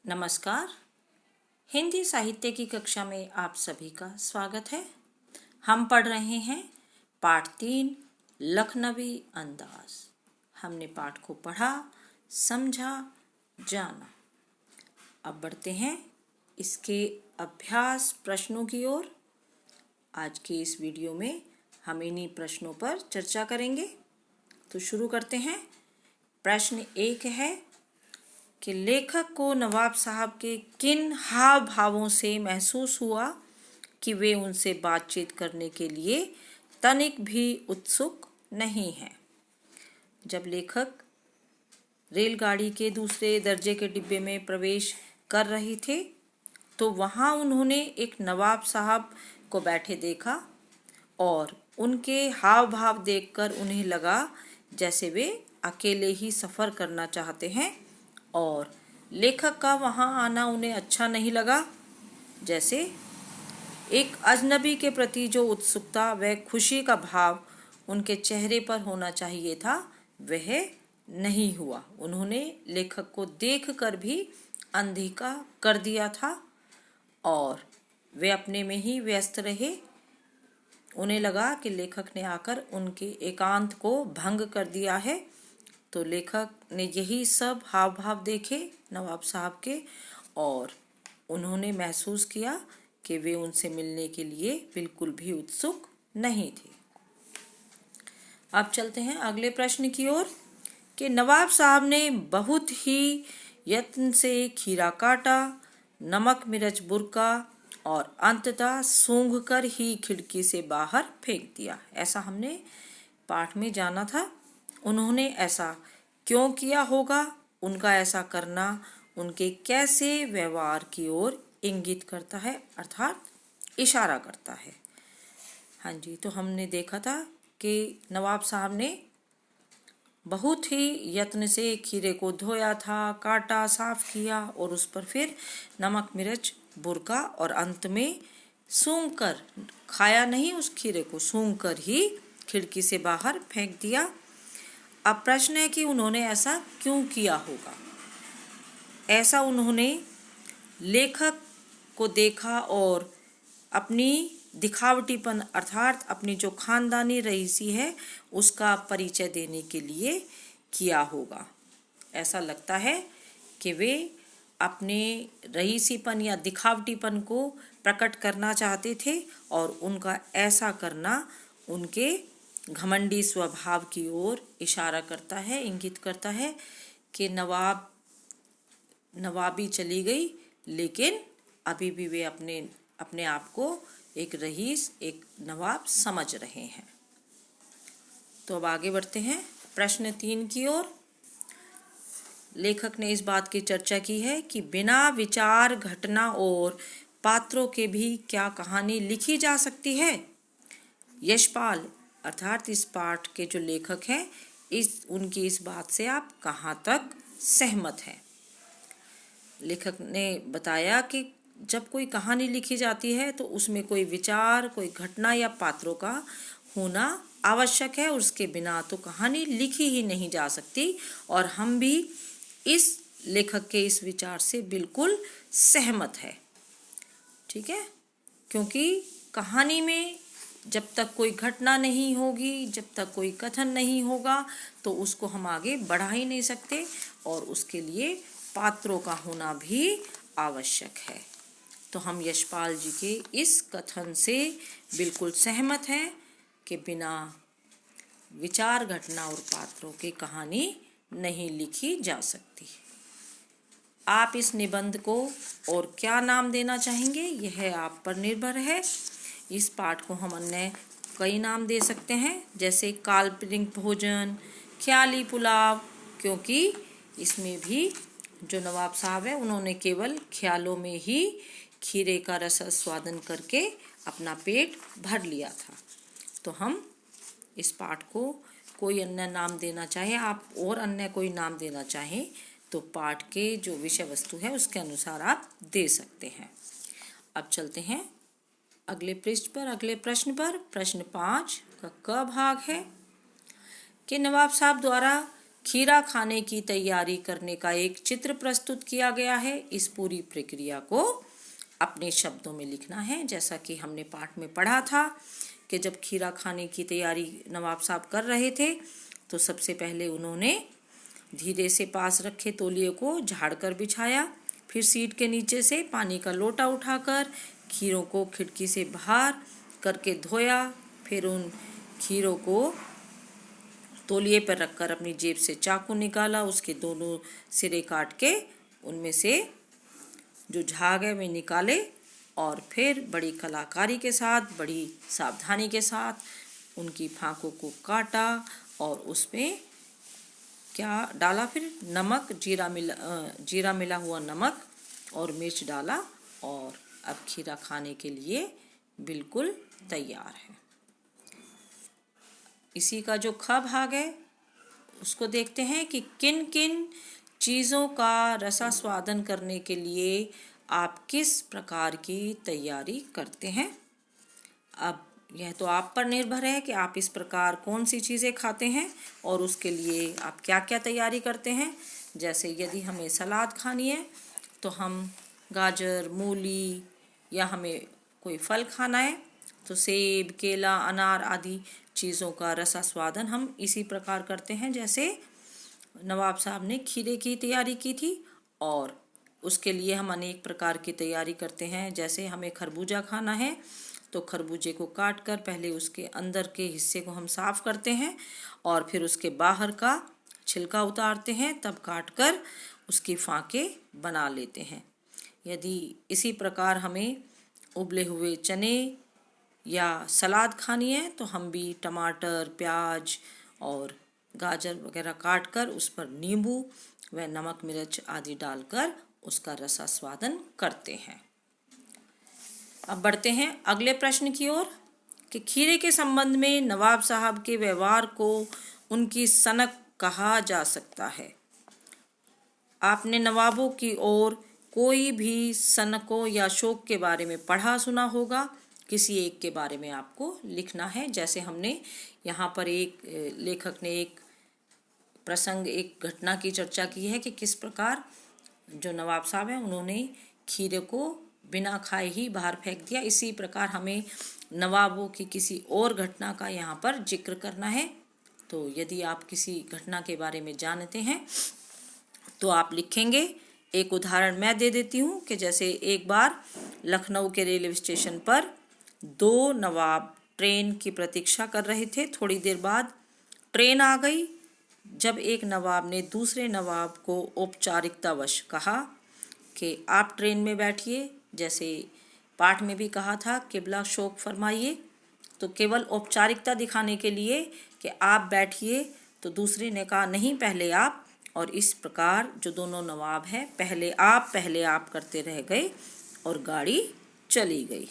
नमस्कार। हिंदी साहित्य की कक्षा में आप सभी का स्वागत है। हम पढ़ रहे हैं पाठ 3 लखनवी अंदाज। हमने पाठ को पढ़ा, समझा, जाना। अब बढ़ते हैं इसके अभ्यास प्रश्नों की ओर। आज के इस वीडियो में हम इन्हीं प्रश्नों पर चर्चा करेंगे। तो शुरू करते हैं। प्रश्न 1 है कि लेखक को नवाब साहब के किन हाव भावों से महसूस हुआ कि वे उनसे बातचीत करने के लिए तनिक भी उत्सुक नहीं हैं। जब लेखक रेलगाड़ी के दूसरे दर्जे के डिब्बे में प्रवेश कर रहे थे तो वहां उन्होंने एक नवाब साहब को बैठे देखा और उनके हाव भाव देखकर उन्हें लगा जैसे वे अकेले ही सफ़र करना चाहते हैं और लेखक का वहां आना उन्हें अच्छा नहीं लगा। जैसे एक अजनबी के प्रति जो उत्सुकता व खुशी का भाव उनके चेहरे पर होना चाहिए था वह नहीं हुआ। उन्होंने लेखक को देखकर भी अनदेखा कर दिया था और वे अपने में ही व्यस्त रहे। उन्हें लगा कि लेखक ने आकर उनके एकांत को भंग कर दिया है। तो लेखक ने यही सब हाव भाव देखे नवाब साहब के और उन्होंने महसूस किया कि वे उनसे मिलने के लिए बिल्कुल भी उत्सुक नहीं थे। अब चलते हैं अगले प्रश्न की ओर कि नवाब साहब ने बहुत ही यत्न से खीरा काटा, नमक मिर्च बुरका और अंततः सूंघकर ही खिड़की से बाहर फेंक दिया। ऐसा हमने पाठ में जाना था। उन्होंने ऐसा क्यों किया होगा? उनका ऐसा करना उनके कैसे व्यवहार की ओर इंगित करता है, अर्थात इशारा करता है। हाँ जी, तो हमने देखा था कि नवाब साहब ने बहुत ही यत्न से खीरे को धोया था, काटा, साफ किया और उस पर फिर नमक मिर्च बुरका और अंत में सूंघकर, खाया नहीं उस खीरे को, सूंघकर ही खिड़की से बाहर फेंक दिया। अब प्रश्न है कि उन्होंने ऐसा क्यों किया होगा। ऐसा उन्होंने लेखक को देखा और अपनी दिखावटीपन अर्थात अपनी जो खानदानी रईसी है उसका परिचय देने के लिए किया होगा। ऐसा लगता है कि वे अपने रईसीपन या दिखावटीपन को प्रकट करना चाहते थे और उनका ऐसा करना उनके घमंडी स्वभाव की ओर इशारा करता है, इंगित करता है कि नवाबी चली गई लेकिन अभी भी वे अपने आप को एक रईस, एक नवाब समझ रहे हैं। तो अब आगे बढ़ते हैं प्रश्न 3 की ओर। लेखक ने इस बात की चर्चा की है कि बिना विचार, घटना और पात्रों के भी क्या कहानी लिखी जा सकती है। यशपाल अर्थात इस पाठ के जो लेखक हैं उनकी इस बात से आप कहाँ तक सहमत हैं। लेखक ने बताया कि जब कोई कहानी लिखी जाती है तो उसमें कोई विचार, कोई घटना या पात्रों का होना आवश्यक है। उसके बिना तो कहानी लिखी ही नहीं जा सकती और हम भी इस लेखक के इस विचार से बिल्कुल सहमत है। ठीक है, क्योंकि कहानी में जब तक कोई घटना नहीं होगी, जब तक कोई कथन नहीं होगा तो उसको हम आगे बढ़ा ही नहीं सकते और उसके लिए पात्रों का होना भी आवश्यक है। तो हम यशपाल जी के इस कथन से बिल्कुल सहमत हैं कि बिना विचार, घटना और पात्रों की कहानी नहीं लिखी जा सकती। आप इस निबंध को और क्या नाम देना चाहेंगे यह आप पर निर्भर है। इस पाठ को हम अन्य कई नाम दे सकते हैं, जैसे काल्पनिक भोजन, ख्याली पुलाव, क्योंकि इसमें भी जो नवाब साहब है उन्होंने केवल ख्यालों में ही खीरे का रस स्वादन करके अपना पेट भर लिया था। तो हम इस पाठ को कोई अन्य नाम देना चाहे आप और अन्य कोई नाम देना चाहें तो पाठ के जो विषय वस्तु है उसके अनुसार आप दे सकते हैं। अब चलते हैं अगले पृष्ठ पर, अगले प्रश्न पर। प्रश्न 5 का क भाग है कि नवाब साहब द्वारा खीरा खाने की तैयारी करने का एक चित्र प्रस्तुत किया गया है। इस पूरी प्रक्रिया को अपने शब्दों में लिखना है। जैसा कि हमने पाठ में पढ़ा था कि जब खीरा खाने की तैयारी नवाब साहब कर रहे थे तो सबसे पहले उन्होंने धीरे से पास रखे तौलिए को झाड़कर बिछाया, फिर सीट के नीचे से पानी का लोटा उठाकर खीरों को खिड़की से बाहर करके धोया, फिर उन खीरों को तौलिए पर रखकर अपनी जेब से चाकू निकाला, उसके दोनों सिरे काट के उनमें से जो झाग है वे निकाले और फिर बड़ी कलाकारी के साथ, बड़ी सावधानी के साथ उनकी फांकों को काटा और उसमें क्या डाला, फिर नमक, जीरा मिला हुआ नमक और मिर्च डाला और अब खीरा खाने के लिए बिल्कुल तैयार है। इसी का जो ख भाग है उसको देखते हैं कि किन किन चीज़ों का रसास्वादन करने के लिए आप किस प्रकार की तैयारी करते हैं। अब यह तो आप पर निर्भर है कि आप इस प्रकार कौन सी चीज़ें खाते हैं और उसके लिए आप क्या क्या तैयारी करते हैं। जैसे यदि हमें सलाद खानी है तो हम गाजर, मूली या हमें कोई फल खाना है तो सेब, केला, अनार आदि चीज़ों का रसास्वादन हम इसी प्रकार करते हैं जैसे नवाब साहब ने खीरे की तैयारी की थी। और उसके लिए हम अनेक प्रकार की तैयारी करते हैं। जैसे हमें खरबूजा खाना है तो खरबूजे को काट कर पहले उसके अंदर के हिस्से को हम साफ करते हैं और फिर उसके बाहर का छिलका उतारते हैं, तब काट कर उसकी फांके बना लेते हैं। यदि इसी प्रकार हमें उबले हुए चने या सलाद खानी है तो हम भी टमाटर, प्याज और गाजर वगैरह काट कर उस पर नींबू व नमक, मिर्च आदि डालकर उसका रसास्वादन करते हैं। अब बढ़ते हैं अगले प्रश्न की ओर कि खीरे के संबंध में नवाब साहब के व्यवहार को उनकी सनक कहा जा सकता है। आपने नवाबों की ओर कोई भी सनकों या शौक के बारे में पढ़ा सुना होगा, किसी एक के बारे में आपको लिखना है। जैसे हमने यहाँ पर एक लेखक ने एक प्रसंग, एक घटना की चर्चा की है कि किस प्रकार जो नवाब साहब हैं उन्होंने खीरे को बिना खाए ही बाहर फेंक दिया। इसी प्रकार हमें नवाबों की किसी और घटना का यहाँ पर जिक्र करना है। तो यदि आप किसी घटना के बारे में जानते हैं तो आप लिखेंगे। एक उदाहरण मैं दे देती हूँ कि जैसे एक बार लखनऊ के रेलवे स्टेशन पर दो नवाब ट्रेन की प्रतीक्षा कर रहे थे। थोड़ी देर बाद ट्रेन आ गई। जब एक नवाब ने दूसरे नवाब को औपचारिकतावश कहा कि आप ट्रेन में बैठिए, जैसे पाठ में भी कहा था किबला शौक फरमाइए, तो केवल औपचारिकता दिखाने के लिए कि आप बैठिए, तो दूसरे ने कहा नहीं पहले आप। और इस प्रकार जो दोनों नवाब हैं पहले आप करते रह गए और गाड़ी चली गई।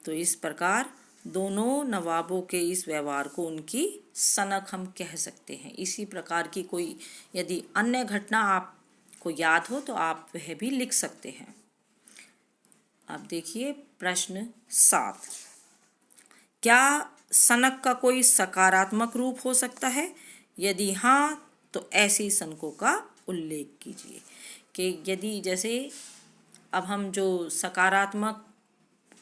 तो इस प्रकार दोनों नवाबों के इस व्यवहार को उनकी सनक हम कह सकते हैं। इसी प्रकार की कोई यदि अन्य घटना आपको याद हो तो आप वह भी लिख सकते हैं। अब देखिए प्रश्न 7, क्या सनक का कोई सकारात्मक रूप हो सकता है? यदि हाँ तो ऐसी सनकों का उल्लेख कीजिए। कि यदि जैसे अब हम जो सकारात्मक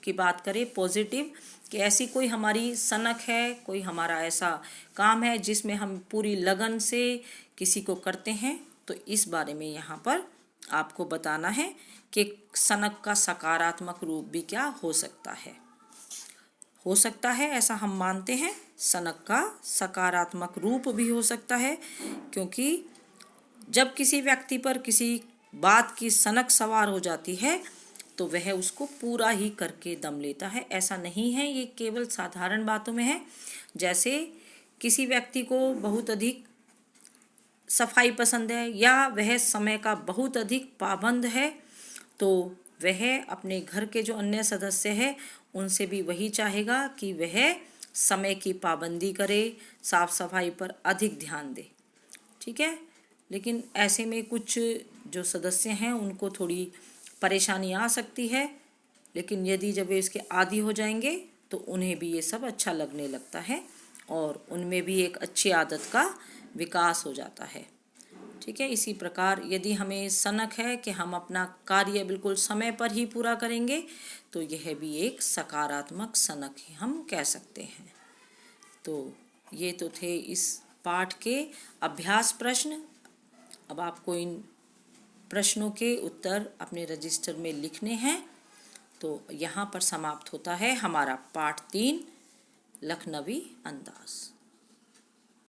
की बात करें, पॉजिटिव, कि ऐसी कोई हमारी सनक है, कोई हमारा ऐसा काम है जिसमें हम पूरी लगन से किसी को करते हैं, तो इस बारे में यहाँ पर आपको बताना है कि सनक का सकारात्मक रूप भी क्या हो सकता है। ऐसा हम मानते हैं। सनक का सकारात्मक रूप भी हो सकता है, क्योंकि जब किसी व्यक्ति पर किसी बात की सनक सवार हो जाती है तो वह उसको पूरा ही करके दम लेता है। ऐसा नहीं है ये केवल साधारण बातों में है। जैसे किसी व्यक्ति को बहुत अधिक सफाई पसंद है या वह समय का बहुत अधिक पाबंद है, तो वह अपने घर के जो अन्य सदस्य हैं उनसे भी वही चाहेगा कि वह समय की पाबंदी करे, साफ सफाई पर अधिक ध्यान दे। ठीक है, लेकिन ऐसे में कुछ जो सदस्य हैं उनको थोड़ी परेशानी आ सकती है, लेकिन यदि जब वे इसके आदी हो जाएंगे तो उन्हें भी ये सब अच्छा लगने लगता है और उनमें भी एक अच्छी आदत का विकास हो जाता है। ठीक है। इसी प्रकार यदि हमें सनक है कि हम अपना कार्य बिल्कुल समय पर ही पूरा करेंगे, तो यह भी एक सकारात्मक सनक ही हम कह सकते हैं। तो ये तो थे इस पाठ के अभ्यास प्रश्न। अब आपको इन प्रश्नों के उत्तर अपने रजिस्टर में लिखने हैं। तो यहाँ पर समाप्त होता है हमारा पाठ 3 लखनवी अंदाज।